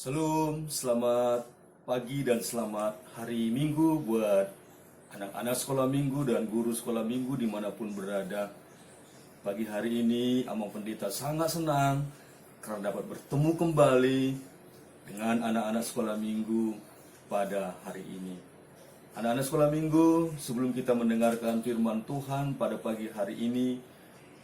Salam, selamat pagi dan selamat hari Minggu buat anak-anak sekolah minggu dan guru sekolah minggu dimanapun berada. Pagi hari ini Amang Pendeta sangat senang karena dapat bertemu kembali dengan anak-anak sekolah minggu pada hari ini. Anak-anak sekolah minggu, sebelum kita mendengarkan firman Tuhan pada pagi hari ini,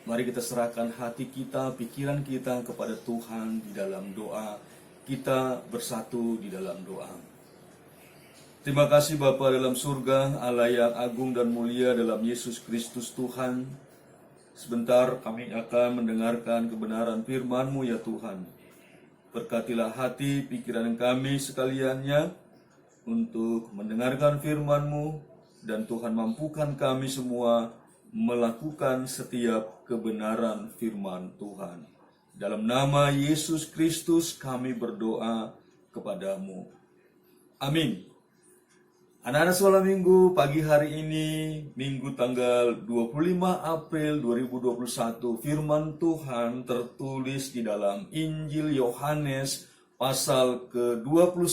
mari kita serahkan hati kita, pikiran kita kepada Tuhan di dalam doa. Kita bersatu di dalam doa. Terima kasih Bapa dalam surga, Allah yang agung dan mulia dalam Yesus Kristus Tuhan. Sebentar kami akan mendengarkan kebenaran firman-Mu ya Tuhan. Berkatilah hati, pikiran kami sekaliannya untuk mendengarkan firman-Mu, dan Tuhan mampukan kami semua melakukan setiap kebenaran firman Tuhan. Dalam nama Yesus Kristus kami berdoa kepadamu. Amin. Anak-anak sekolah minggu, pagi hari ini, Minggu tanggal 25 April 2021, firman Tuhan tertulis di dalam Injil Yohanes pasal ke-21,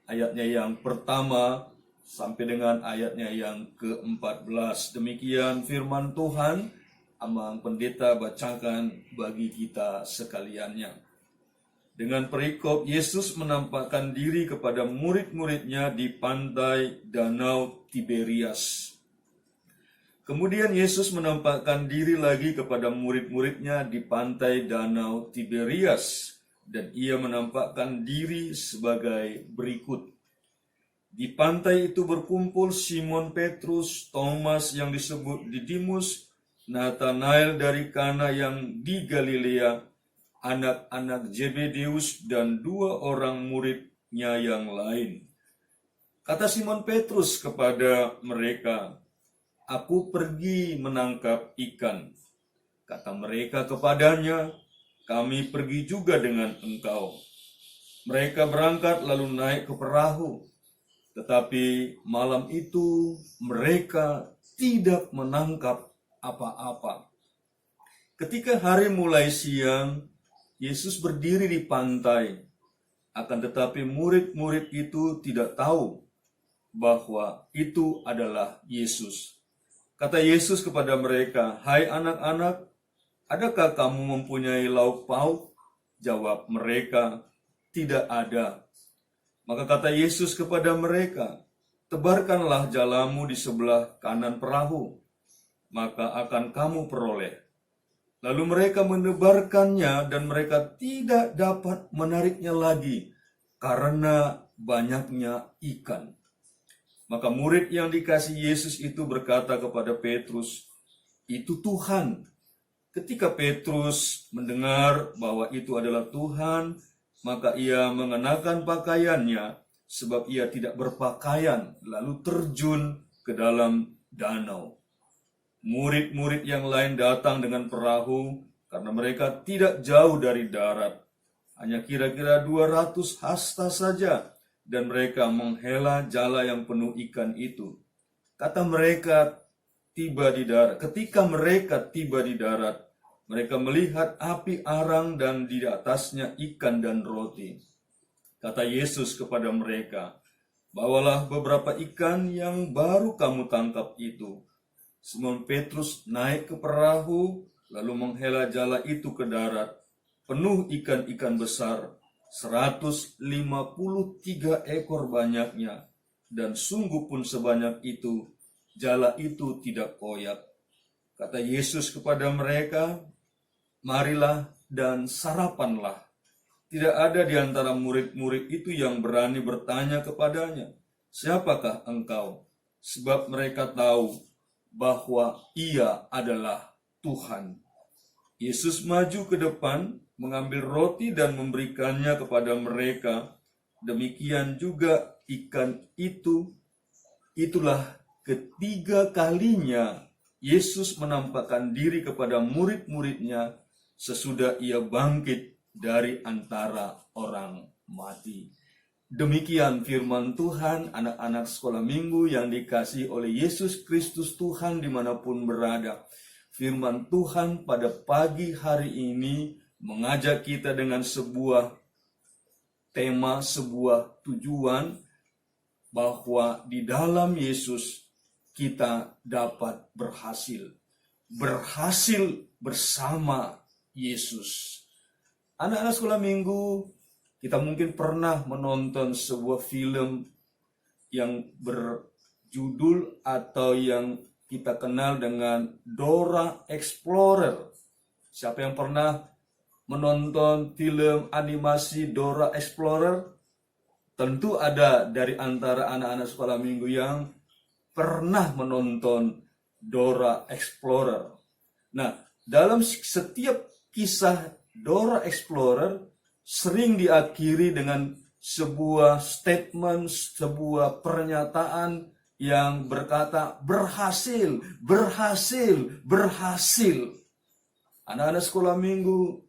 ayatnya yang pertama sampai dengan ayatnya yang ke-14. Demikian firman Tuhan, Amang Pendeta bacakan bagi kita sekaliannya. Dengan perikop, Yesus menampakkan diri kepada murid-muridnya di pantai Danau Tiberias. Kemudian Yesus menampakkan diri lagi kepada murid-muridnya di pantai Danau Tiberias, dan ia menampakkan diri sebagai berikut. Di pantai itu berkumpul Simon Petrus, Thomas yang disebut Didimus, Nathanael dari Kana yang di Galilea, anak-anak Zebedeus, dan dua orang muridnya yang lain. Kata Simon Petrus kepada mereka, "Aku pergi menangkap ikan." Kata mereka kepadanya, "Kami pergi juga dengan engkau." Mereka berangkat lalu naik ke perahu. Tetapi malam itu mereka tidak menangkap apa-apa. Ketika hari mulai siang, Yesus berdiri di pantai. Akan tetapi murid-murid itu tidak tahu bahwa itu adalah Yesus. Kata Yesus kepada mereka, "Hai anak-anak, adakah kamu mempunyai lauk pauk?" Jawab mereka, "Tidak ada." Maka kata Yesus kepada mereka, "Tebarkanlah jalamu di sebelah kanan perahu, maka akan kamu peroleh." Lalu mereka menebarkannya dan mereka tidak dapat menariknya lagi karena banyaknya ikan. Maka murid yang dikasih Yesus itu berkata kepada Petrus, "Itu Tuhan." Ketika Petrus mendengar bahwa itu adalah Tuhan, maka ia mengenakan pakaiannya sebab ia tidak berpakaian, lalu terjun ke dalam danau. Murid-murid yang lain datang dengan perahu karena mereka tidak jauh dari darat, hanya kira-kira 200 hasta saja, dan mereka menghela jala yang penuh ikan itu. Ketika mereka tiba di darat, mereka melihat api arang dan di atasnya ikan dan roti. Kata Yesus kepada mereka, "Bawalah beberapa ikan yang baru kamu tangkap itu." Simon Petrus naik ke perahu, lalu menghela jala itu ke darat, penuh ikan-ikan besar, 153 ekor banyaknya, dan sungguh pun sebanyak itu, jala itu tidak koyak. Kata Yesus kepada mereka, "Marilah dan sarapanlah." Tidak ada di antara murid-murid itu yang berani bertanya kepadanya, "Siapakah engkau?" Sebab mereka tahu bahwa ia adalah Tuhan. Yesus maju ke depan, mengambil roti dan memberikannya kepada mereka. Demikian juga ikan itu. Itulah ketiga kalinya Yesus menampakkan diri kepada murid-muridnya sesudah ia bangkit dari antara orang mati. Demikian firman Tuhan, anak-anak sekolah minggu yang dikasihi oleh Yesus Kristus Tuhan dimanapun berada. Firman Tuhan pada pagi hari ini mengajak kita dengan sebuah tema, sebuah tujuan bahwa di dalam Yesus kita dapat berhasil. Berhasil bersama Yesus. Anak-anak sekolah minggu, kita mungkin pernah menonton sebuah film yang berjudul atau yang kita kenal dengan Dora Explorer. Siapa yang pernah menonton film animasi Dora Explorer? Tentu ada dari antara anak-anak sekolah minggu yang pernah menonton Dora Explorer. Nah, dalam setiap kisah Dora Explorer sering diakhiri dengan sebuah statement, sebuah pernyataan yang berkata berhasil, berhasil, berhasil. Anak-anak sekolah minggu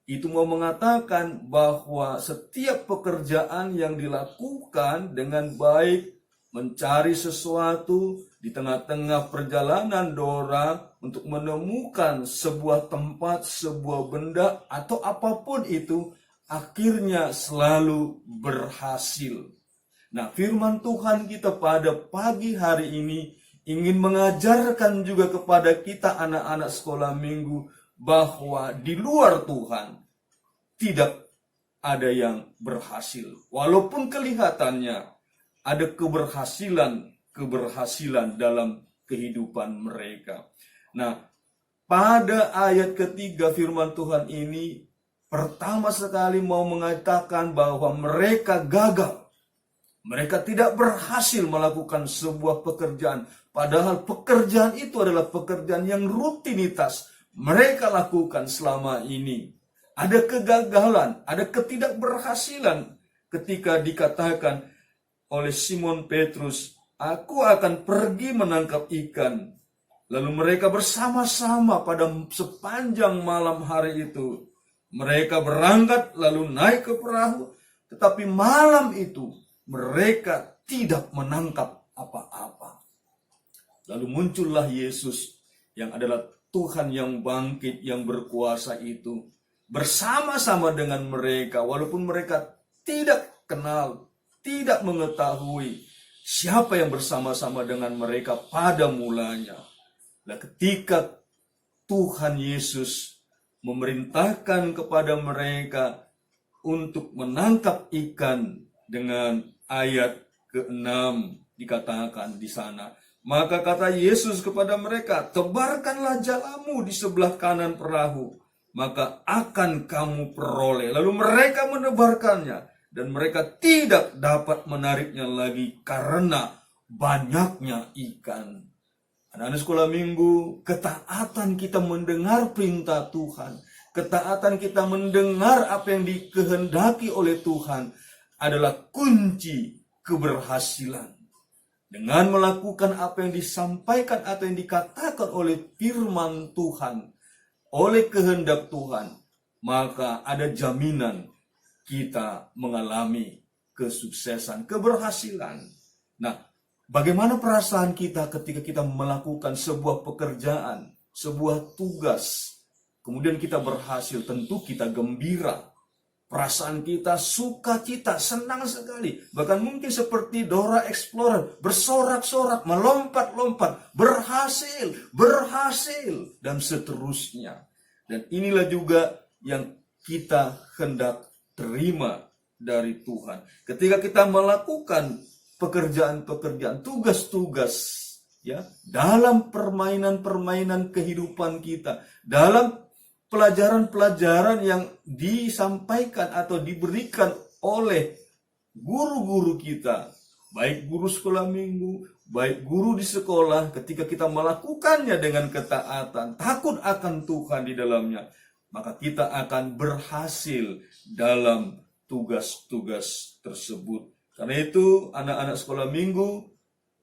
itu mau mengatakan bahwa setiap pekerjaan yang dilakukan dengan baik, mencari sesuatu di tengah-tengah perjalanan Dora untuk menemukan sebuah tempat, sebuah benda, atau apapun itu, akhirnya selalu berhasil. Nah, firman Tuhan kita pada pagi hari ini ingin mengajarkan juga kepada kita anak-anak sekolah minggu bahwa di luar Tuhan tidak ada yang berhasil. Walaupun kelihatannya ada keberhasilan dalam kehidupan mereka. Nah, pada ayat ketiga firman Tuhan ini pertama sekali mau mengatakan bahwa mereka gagal. Mereka tidak berhasil melakukan sebuah pekerjaan. Padahal pekerjaan itu adalah pekerjaan yang rutinitas mereka lakukan selama ini. Ada kegagalan, ada ketidakberhasilan ketika dikatakan oleh Simon Petrus, "Aku akan pergi menangkap ikan." Lalu mereka bersama-sama pada sepanjang malam hari itu. Mereka berangkat lalu naik ke perahu, tetapi malam itu mereka tidak menangkap apa-apa. Lalu muncullah Yesus yang adalah Tuhan yang bangkit, yang berkuasa itu. Bersama-sama dengan mereka, walaupun mereka tidak kenal, tidak mengetahui siapa yang bersama-sama dengan mereka pada mulanya. Nah, ketika Tuhan Yesus memerintahkan kepada mereka untuk menangkap ikan dengan ayat ke-6 dikatakan di sana. Maka kata Yesus kepada mereka, "Tebarkanlah jalamu di sebelah kanan perahu, maka akan kamu peroleh." Lalu mereka menebarkannya dan mereka tidak dapat menariknya lagi karena banyaknya ikan. Anak-anak sekolah minggu, ketaatan kita mendengar perintah Tuhan, ketaatan kita mendengar apa yang dikehendaki oleh Tuhan adalah kunci keberhasilan. Dengan melakukan apa yang disampaikan atau yang dikatakan oleh firman Tuhan, oleh kehendak Tuhan, maka ada jaminan kita mengalami kesuksesan, keberhasilan. Nah, bagaimana perasaan kita ketika kita melakukan sebuah pekerjaan, sebuah tugas, kemudian kita berhasil? Tentu kita gembira. Perasaan kita sukacita, senang sekali. Bahkan mungkin seperti Dora Explorer, bersorak-sorak, melompat-lompat, berhasil, berhasil, dan seterusnya. Dan inilah juga yang kita hendak terima dari Tuhan. Ketika kita melakukan pekerjaan-pekerjaan, tugas-tugas, ya, dalam permainan-permainan kehidupan kita, dalam pelajaran-pelajaran yang disampaikan atau diberikan oleh guru-guru kita, baik guru sekolah minggu, baik guru di sekolah, ketika kita melakukannya dengan ketaatan, takut akan Tuhan di dalamnya, maka kita akan berhasil dalam tugas-tugas tersebut. Karena itu, anak-anak sekolah minggu,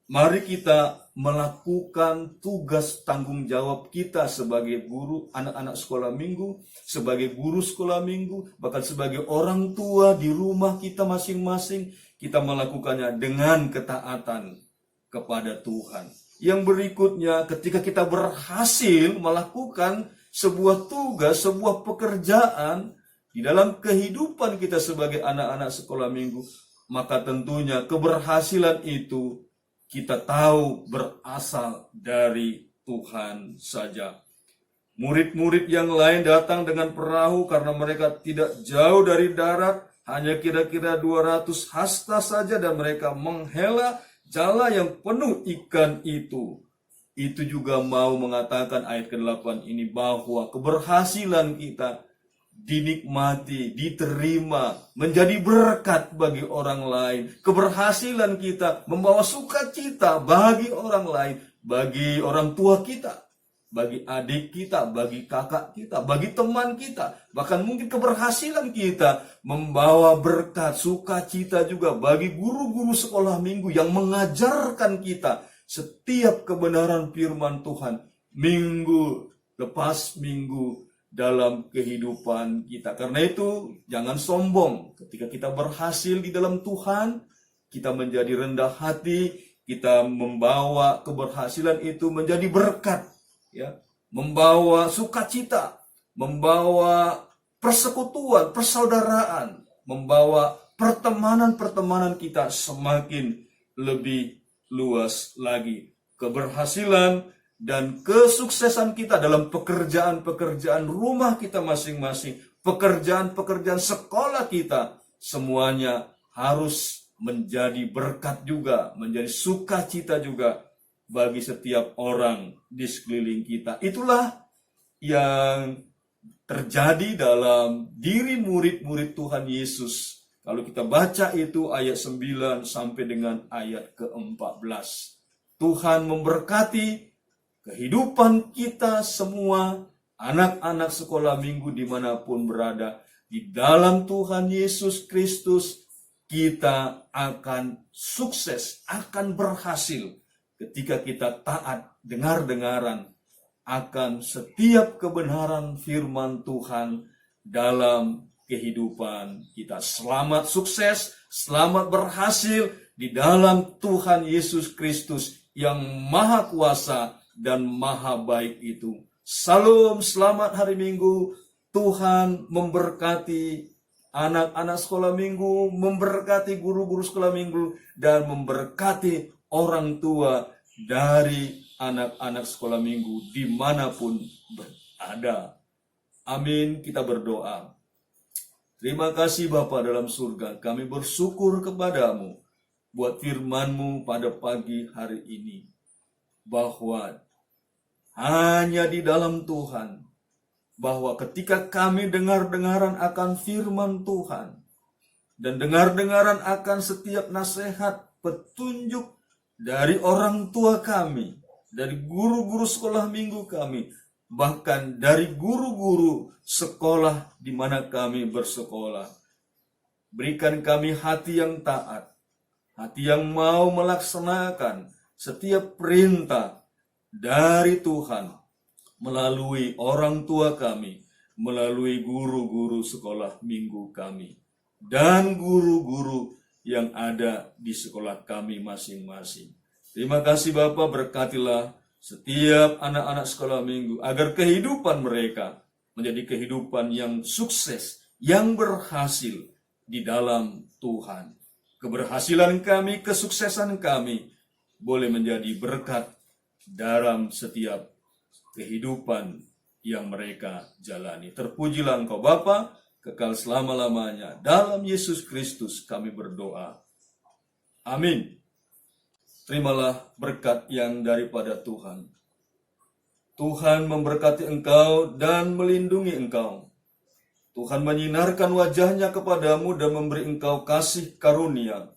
mari kita melakukan tugas tanggung jawab kita sebagai guru anak-anak sekolah minggu, sebagai guru sekolah minggu, bahkan sebagai orang tua di rumah kita masing-masing, kita melakukannya dengan ketaatan kepada Tuhan. Yang berikutnya, ketika kita berhasil melakukan sebuah tugas, sebuah pekerjaan, di dalam kehidupan kita sebagai anak-anak sekolah minggu, maka tentunya keberhasilan itu kita tahu berasal dari Tuhan saja. Murid-murid yang lain datang dengan perahu karena mereka tidak jauh dari darat, hanya kira-kira 200 hasta saja, dan mereka menghela jala yang penuh ikan itu. Itu juga mau mengatakan ayat ke-8 ini bahwa keberhasilan kita dinikmati, diterima, menjadi berkat bagi orang lain. Keberhasilan kita membawa sukacita bagi orang lain, bagi orang tua kita, bagi adik kita, bagi kakak kita, bagi teman kita. Bahkan mungkin keberhasilan kita membawa berkat, sukacita juga bagi guru-guru sekolah minggu yang mengajarkan kita setiap kebenaran firman Tuhan minggu lepas minggu dalam kehidupan kita. Karena itu jangan sombong. Ketika kita berhasil di dalam Tuhan, kita menjadi rendah hati, kita membawa keberhasilan itu menjadi berkat, ya, membawa sukacita, membawa persekutuan, persaudaraan, membawa pertemanan-pertemanan kita semakin lebih luas lagi. Keberhasilan dan kesuksesan kita dalam pekerjaan-pekerjaan rumah kita masing-masing, pekerjaan-pekerjaan sekolah kita, semuanya harus menjadi berkat juga, menjadi sukacita juga bagi setiap orang di sekeliling kita. Itulah yang terjadi dalam diri murid-murid Tuhan Yesus. Kalau kita baca itu ayat 9 sampai dengan ayat ke-14. Tuhan memberkati kehidupan kita semua, anak-anak sekolah minggu dimanapun berada. Di dalam Tuhan Yesus Kristus, kita akan sukses, akan berhasil ketika kita taat dengar-dengaran akan setiap kebenaran firman Tuhan dalam kehidupan kita. Selamat sukses, selamat berhasil di dalam Tuhan Yesus Kristus yang maha kuasa dan maha baik itu. Salam, selamat hari Minggu. Tuhan memberkati anak-anak sekolah minggu, memberkati guru-guru sekolah minggu, dan memberkati orang tua dari anak-anak sekolah minggu dimanapun berada. Amin. Kita berdoa. Terima kasih Bapa dalam surga, kami bersyukur kepadamu buat firman-Mu pada pagi hari ini, bahwa hanya di dalam Tuhan, bahwa ketika kami dengar-dengaran akan firman Tuhan, dan dengar-dengaran akan setiap nasihat, petunjuk dari orang tua kami, dari guru-guru sekolah minggu kami, bahkan dari guru-guru sekolah di mana kami bersekolah, berikan kami hati yang taat, hati yang mau melaksanakan setiap perintah dari Tuhan melalui orang tua kami, melalui guru-guru sekolah minggu kami, dan guru-guru yang ada di sekolah kami masing-masing. Terima kasih Bapa, berkatilah setiap anak-anak sekolah minggu agar kehidupan mereka menjadi kehidupan yang sukses, yang berhasil di dalam Tuhan. Keberhasilan kami, kesuksesan kami boleh menjadi berkat dalam setiap kehidupan yang mereka jalani. Terpujilah Engkau Bapa, kekal selama-lamanya. Dalam Yesus Kristus kami berdoa. Amin. Terimalah berkat yang daripada Tuhan. Tuhan memberkati engkau dan melindungi engkau. Tuhan menyinarkan wajahnya kepadamu dan memberi engkau kasih karunia.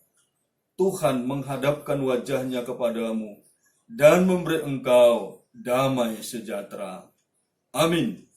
Tuhan menghadapkan wajahnya kepadamu dan memberi engkau damai sejahtera. Amin.